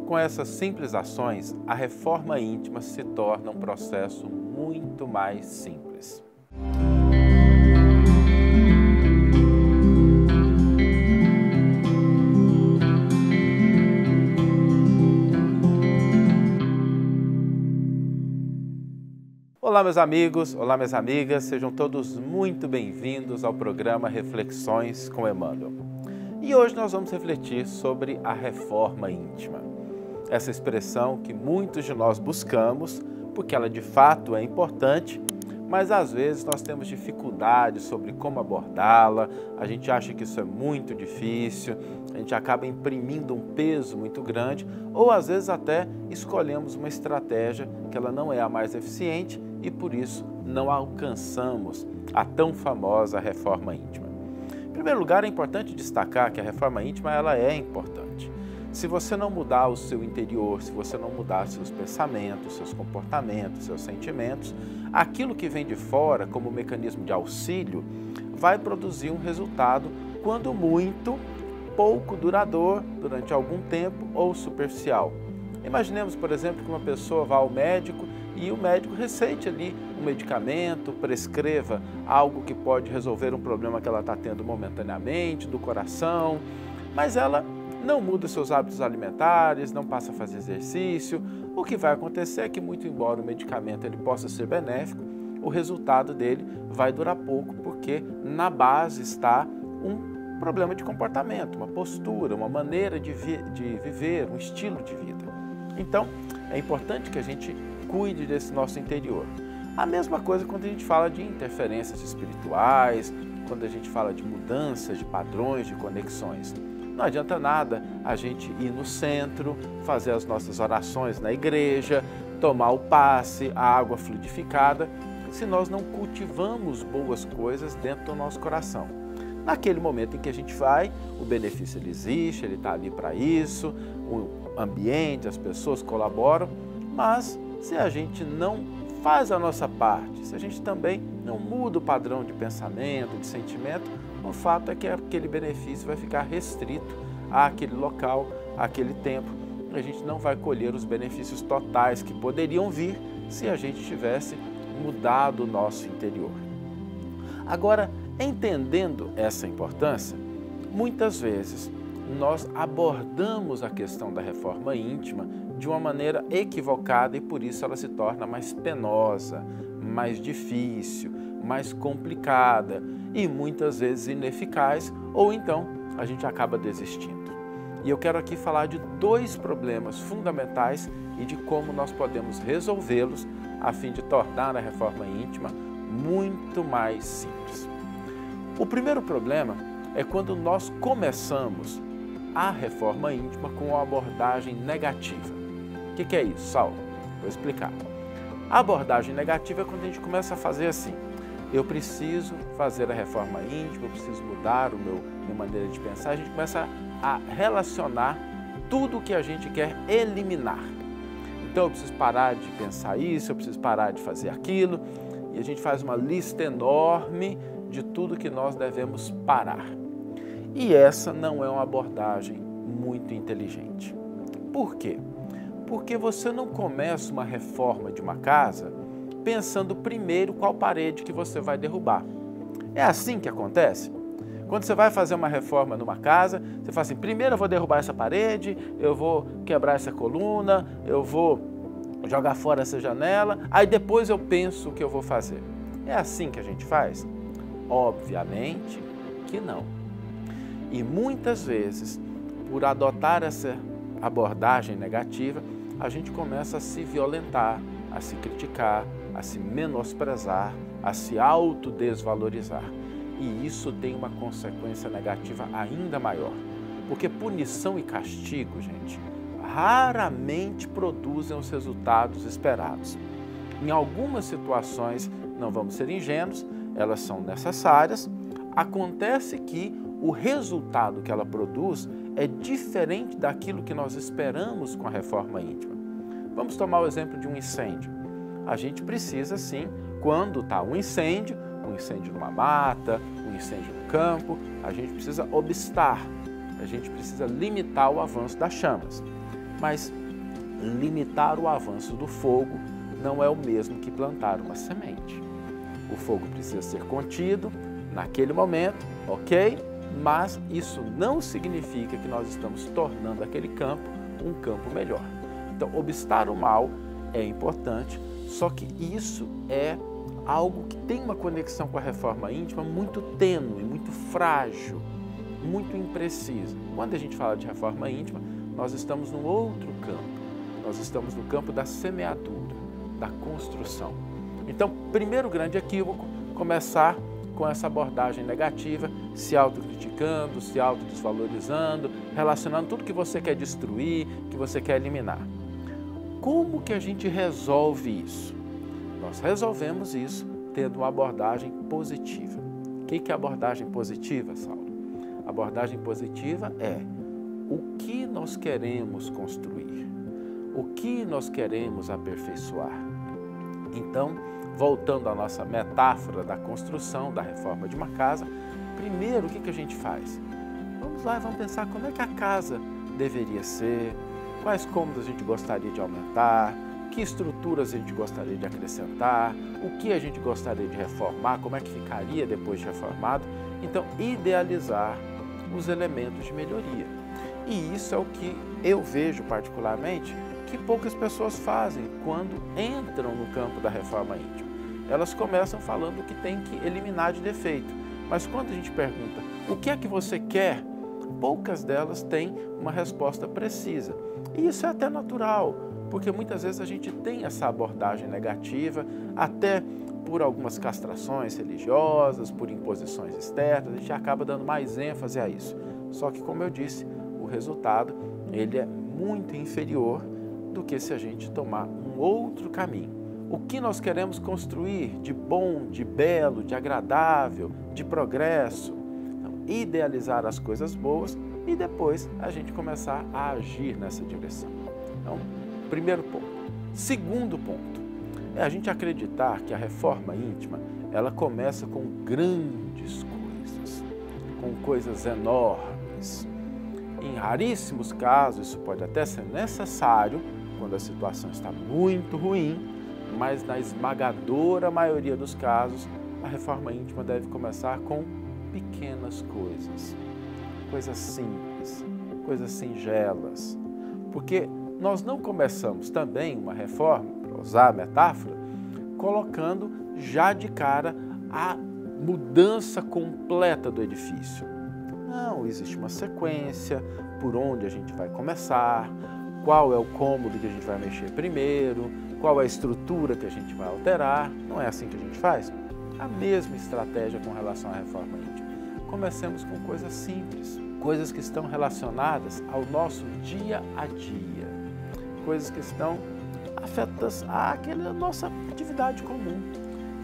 Com essas simples ações, a reforma íntima se torna um processo muito mais simples. Olá, meus amigos, olá, minhas amigas, sejam todos muito bem-vindos ao programa Reflexões com Emmanuel. E hoje nós vamos refletir sobre a reforma íntima. Essa expressão que muitos de nós buscamos, porque ela de fato é importante, mas às vezes nós temos dificuldade sobre como abordá-la, a gente acha que isso é muito difícil, a gente acaba imprimindo um peso muito grande, ou às vezes até escolhemos uma estratégia que ela não é a mais eficiente e por isso não alcançamos a tão famosa reforma íntima. Em primeiro lugar, é importante destacar que a reforma íntima ela é importante. Se você não mudar o seu interior, se você não mudar seus pensamentos, seus comportamentos, seus sentimentos, aquilo que vem de fora como mecanismo de auxílio vai produzir um resultado, quando muito, pouco duradouro, durante algum tempo ou superficial. Imaginemos, por exemplo, que uma pessoa vá ao médico e o médico receite ali um medicamento, prescreva algo que pode resolver um problema que ela está tendo momentaneamente, do coração, mas ela não muda seus hábitos alimentares, não passa a fazer exercício. O que vai acontecer é que, muito embora o medicamento ele possa ser benéfico, o resultado dele vai durar pouco, porque na base está um problema de comportamento, uma postura, uma maneira de viver, um estilo de vida. Então, é importante que a gente cuide desse nosso interior. A mesma coisa quando a gente fala de interferências espirituais, quando a gente fala de mudanças de padrões, de conexões. Não adianta nada a gente ir no centro, fazer as nossas orações na igreja, tomar o passe, a água fluidificada, se nós não cultivamos boas coisas dentro do nosso coração. Naquele momento em que a gente vai, o benefício ele existe, ele está ali para isso, o ambiente, as pessoas colaboram, mas se a gente não faz a nossa parte, se a gente também não muda o padrão de pensamento, de sentimento, o fato é que aquele benefício vai ficar restrito àquele local, àquele tempo. A gente não vai colher os benefícios totais que poderiam vir se a gente tivesse mudado o nosso interior. Agora, entendendo essa importância, muitas vezes nós abordamos a questão da reforma íntima de uma maneira equivocada e por isso ela se torna mais penosa, mais difícil, mais complicada e muitas vezes ineficaz, ou então a gente acaba desistindo. E eu quero aqui falar de dois problemas fundamentais e de como nós podemos resolvê-los a fim de tornar a reforma íntima muito mais simples. O primeiro problema é quando nós começamos a reforma íntima com uma abordagem negativa. O que é isso, Saulo? Vou explicar. A abordagem negativa é quando a gente começa a fazer assim: eu preciso fazer a reforma íntima, eu preciso mudar minha maneira de pensar. A gente começa a relacionar tudo o que a gente quer eliminar. Então eu preciso parar de pensar isso, eu preciso parar de fazer aquilo, e a gente faz uma lista enorme de tudo que nós devemos parar. E essa não é uma abordagem muito inteligente. Por quê? Porque você não começa uma reforma de uma casa pensando primeiro qual parede que você vai derrubar. É assim que acontece? Quando você vai fazer uma reforma numa casa, você fala assim: primeiro eu vou derrubar essa parede, eu vou quebrar essa coluna, eu vou jogar fora essa janela, aí depois eu penso o que eu vou fazer. É assim que a gente faz? Obviamente que não. E muitas vezes, por adotar essa abordagem negativa, a gente começa a se violentar, a se criticar, a se menosprezar, a se autodesvalorizar. E isso tem uma consequência negativa ainda maior, porque punição e castigo, gente, raramente produzem os resultados esperados. Em algumas situações, não vamos ser ingênuos, elas são necessárias. Acontece que o resultado que ela produz é diferente daquilo que nós esperamos com a reforma íntima. Vamos tomar o exemplo de um incêndio. A gente precisa, sim, quando está um incêndio numa mata, um incêndio no campo, a gente precisa obstar, a gente precisa limitar o avanço das chamas. Mas limitar o avanço do fogo não é o mesmo que plantar uma semente. O fogo precisa ser contido naquele momento, ok? Mas isso não significa que nós estamos tornando aquele campo um campo melhor. Então, obstar o mal é importante, só que isso é algo que tem uma conexão com a reforma íntima muito tênue, muito frágil, muito imprecisa. Quando a gente fala de reforma íntima, nós estamos num outro campo. Nós estamos no campo da semeadura, da construção. Então, primeiro grande equívoco, começar com essa abordagem negativa, se autocriticando, se autodesvalorizando, relacionando tudo que você quer destruir, que você quer eliminar. Como que a gente resolve isso? Nós resolvemos isso tendo uma abordagem positiva. O que é abordagem positiva, Saulo? A abordagem positiva é o que nós queremos construir, o que nós queremos aperfeiçoar. Então, voltando à nossa metáfora da construção, da reforma de uma casa, primeiro o que a gente faz? Vamos lá e vamos pensar como é que a casa deveria ser, quais cômodos a gente gostaria de aumentar, que estruturas a gente gostaria de acrescentar, o que a gente gostaria de reformar, como é que ficaria depois de reformado. Então, idealizar os elementos de melhoria. E isso é o que eu vejo particularmente que poucas pessoas fazem quando entram no campo da reforma íntima. Elas começam falando que tem que eliminar de defeito, mas quando a gente pergunta o que é que você quer, poucas delas têm uma resposta precisa. E isso é até natural, porque muitas vezes a gente tem essa abordagem negativa, até por algumas castrações religiosas, por imposições externas, a gente acaba dando mais ênfase a isso. Só que, como eu disse, o resultado ele é muito inferior do que se a gente tomar um outro caminho. O que nós queremos construir de bom, de belo, de agradável, de progresso? Então, idealizar as coisas boas e depois a gente começar a agir nessa direção. Então, primeiro ponto. Segundo ponto, é a gente acreditar que a reforma íntima, ela começa com grandes coisas, com coisas enormes. Em raríssimos casos, isso pode até ser necessário, quando a situação está muito ruim, mas na esmagadora maioria dos casos, a reforma íntima deve começar com pequenas coisas, coisas simples, coisas singelas, porque nós não começamos também uma reforma, para usar a metáfora, colocando já de cara a mudança completa do edifício. Não, existe uma sequência, por onde a gente vai começar, qual é o cômodo que a gente vai mexer primeiro, qual é a estrutura que a gente vai alterar. Não é assim que a gente faz? A mesma estratégia com relação à reforma íntima. Comecemos com coisas simples, coisas que estão relacionadas ao nosso dia a dia, coisas que estão afetas àquela nossa atividade comum.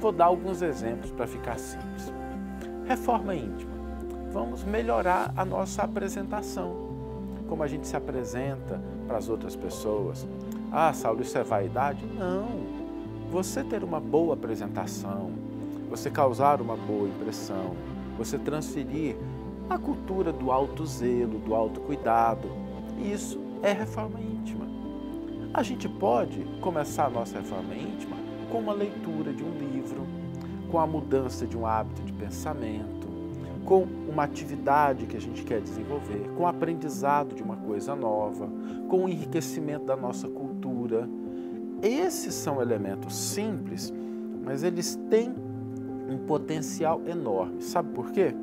Vou dar alguns exemplos para ficar simples. Reforma íntima. Vamos melhorar a nossa apresentação, como a gente se apresenta para as outras pessoas. Ah, Saulo, isso é vaidade? Não. Você ter uma boa apresentação, você causar uma boa impressão, você transferir a cultura do alto zelo, do autocuidado, isso é reforma íntima. A gente pode começar a nossa reforma íntima com uma leitura de um livro, com a mudança de um hábito de pensamento, com uma atividade que a gente quer desenvolver, com o aprendizado de uma coisa nova, com o enriquecimento da nossa cultura. Esses são elementos simples, mas eles têm um potencial enorme. Sabe por quê?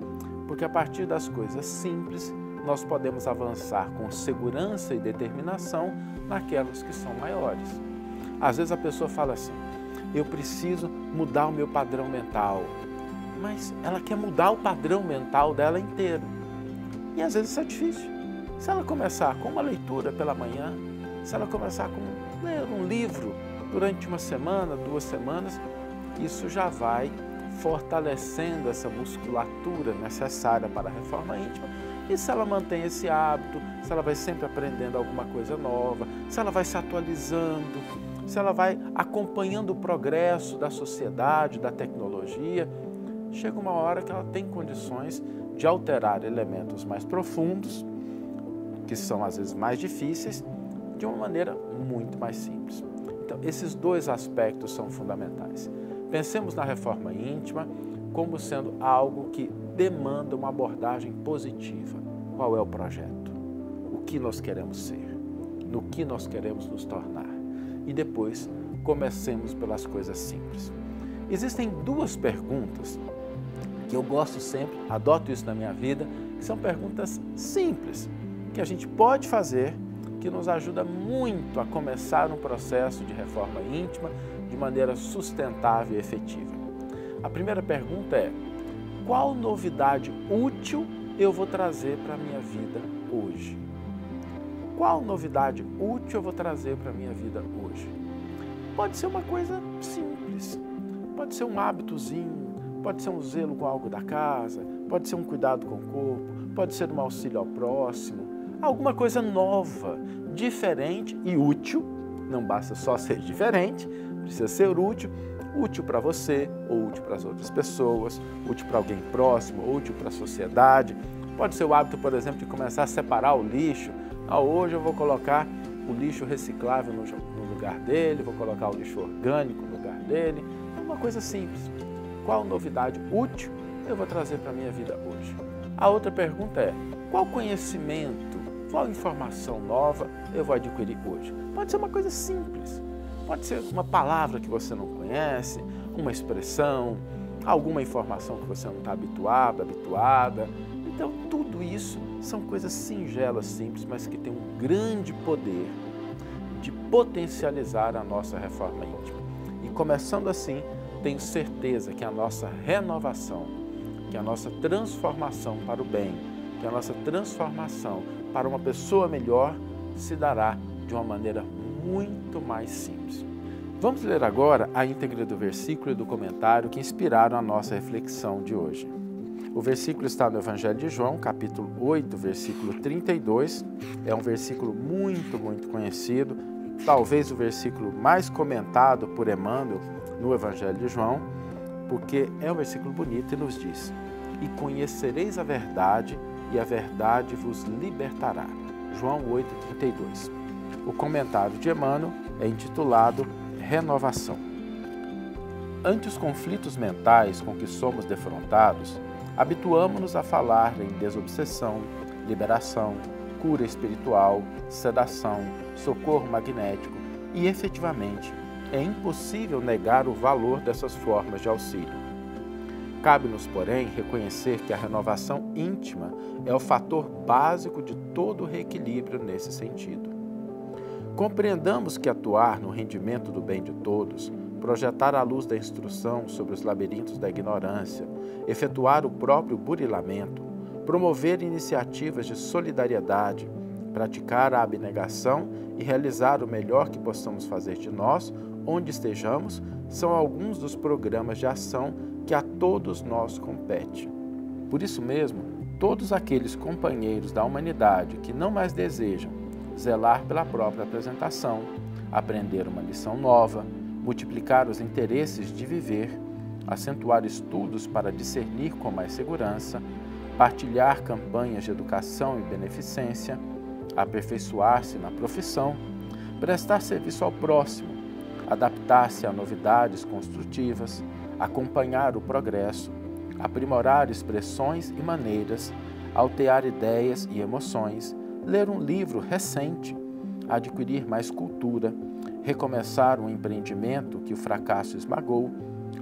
Porque a partir das coisas simples, nós podemos avançar com segurança e determinação naquelas que são maiores. Às vezes a pessoa fala assim, eu preciso mudar o meu padrão mental, mas ela quer mudar o padrão mental dela inteiro. E às vezes isso é difícil. Se ela começar com uma leitura pela manhã, se ela começar com ler um livro durante uma semana, 2 semanas, isso já vai fortalecendo essa musculatura necessária para a reforma íntima. E se ela mantém esse hábito, se ela vai sempre aprendendo alguma coisa nova, se ela vai se atualizando, se ela vai acompanhando o progresso da sociedade, da tecnologia, chega uma hora que ela tem condições de alterar elementos mais profundos, que são às vezes mais difíceis, de uma maneira muito mais simples. Então, esses dois aspectos são fundamentais. Pensemos na reforma íntima como sendo algo que demanda uma abordagem positiva. Qual é o projeto? O que nós queremos ser? No que nós queremos nos tornar? E depois, comecemos pelas coisas simples. Existem duas perguntas que eu gosto sempre, adoto isso na minha vida, que são perguntas simples, que a gente pode fazer, que nos ajuda muito a começar um processo de reforma íntima de maneira sustentável e efetiva. A primeira pergunta é: qual novidade útil eu vou trazer para a minha vida hoje? Qual novidade útil eu vou trazer para a minha vida hoje? Pode ser uma coisa simples, pode ser um hábitozinho, pode ser um zelo com algo da casa, pode ser um cuidado com o corpo, pode ser um auxílio ao próximo, alguma coisa nova, diferente e útil. Não basta só ser diferente, precisa ser útil, útil para você, ou útil para as outras pessoas, útil para alguém próximo, útil para a sociedade. Pode ser o hábito, por exemplo, de começar a separar o lixo. Hoje eu vou colocar o lixo reciclável no lugar dele, vou colocar o lixo orgânico no lugar dele. É uma coisa simples. Qual novidade útil eu vou trazer para a minha vida hoje? A outra pergunta é: qual conhecimento, qual informação nova eu vou adquirir hoje? Pode ser uma coisa simples, pode ser uma palavra que você não conhece, uma expressão, alguma informação que você não está habituado, habituada. Então, tudo isso são coisas singelas, simples, mas que têm um grande poder de potencializar a nossa reforma íntima. E começando assim, tenho certeza que a nossa renovação, que a nossa transformação para o bem, que a nossa transformação para uma pessoa melhor se dará de uma maneira muito mais simples. Vamos ler agora a íntegra do versículo e do comentário que inspiraram a nossa reflexão de hoje. O versículo está no Evangelho de João, capítulo 8, versículo 32. É um versículo muito conhecido, talvez o versículo mais comentado por Emmanuel no Evangelho de João, porque é um versículo bonito e nos diz: e conhecereis a verdade, e a verdade vos libertará. João 8,32. O comentário de Emmanuel é intitulado Renovação. Ante os conflitos mentais com que somos defrontados, habituamo-nos a falar em desobsessão, liberação, cura espiritual, sedação, socorro magnético e, efetivamente, é impossível negar o valor dessas formas de auxílio. Cabe-nos, porém, reconhecer que a renovação íntima é o fator básico de todo o reequilíbrio nesse sentido. Compreendamos que atuar no rendimento do bem de todos, projetar a luz da instrução sobre os labirintos da ignorância, efetuar o próprio burilamento, promover iniciativas de solidariedade, praticar a abnegação e realizar o melhor que possamos fazer de nós, onde estejamos, são alguns dos programas de ação que a todos nós compete. Por isso mesmo, todos aqueles companheiros da humanidade que não mais desejam zelar pela própria apresentação, aprender uma lição nova, multiplicar os interesses de viver, acentuar estudos para discernir com mais segurança, partilhar campanhas de educação e beneficência, aperfeiçoar-se na profissão, prestar serviço ao próximo, adaptar-se a novidades construtivas, acompanhar o progresso, aprimorar expressões e maneiras, altear ideias e emoções, ler um livro recente, adquirir mais cultura, recomeçar um empreendimento que o fracasso esmagou,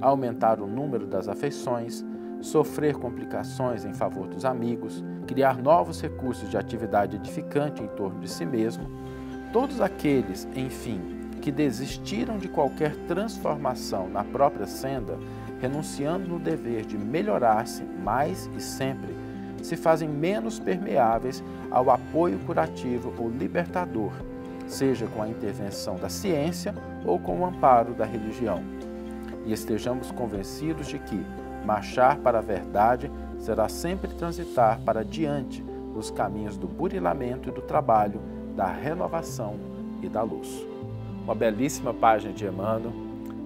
aumentar o número das afeições, sofrer complicações em favor dos amigos, criar novos recursos de atividade edificante em torno de si mesmo, todos aqueles, enfim, que desistiram de qualquer transformação na própria senda, renunciando no dever de melhorar-se mais e sempre, se fazem menos permeáveis ao apoio curativo ou libertador, seja com a intervenção da ciência ou com o amparo da religião. E estejamos convencidos de que marchar para a verdade será sempre transitar para diante nos caminhos do burilamento e do trabalho, da renovação e da luz. Uma belíssima página de Emmanuel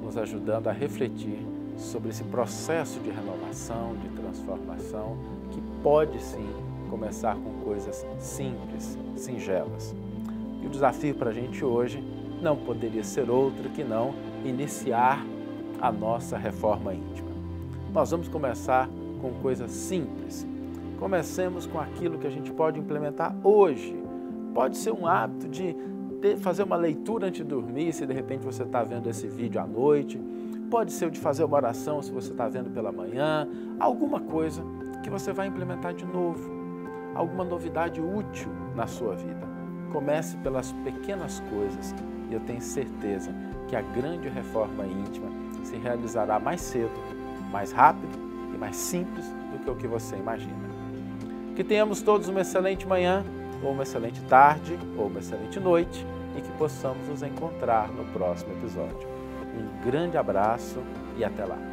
nos ajudando a refletir sobre esse processo de renovação, de transformação, que pode sim começar com coisas simples, singelas. E o desafio para a gente hoje não poderia ser outro que não iniciar a nossa reforma íntima. Nós vamos começar com coisas simples. Comecemos com aquilo que a gente pode implementar hoje. Pode ser um hábito de fazer uma leitura antes de dormir, se de repente você está vendo esse vídeo à noite. Pode ser o de fazer uma oração se você está vendo pela manhã. Alguma coisa que você vai implementar de novo. Alguma novidade útil na sua vida. Comece pelas pequenas coisas e eu tenho certeza que a grande reforma íntima se realizará mais cedo, mais rápido e mais simples do que o que você imagina. Que tenhamos todos uma excelente manhã, ou uma excelente tarde, ou uma excelente noite e que possamos nos encontrar no próximo episódio. Um grande abraço e até lá!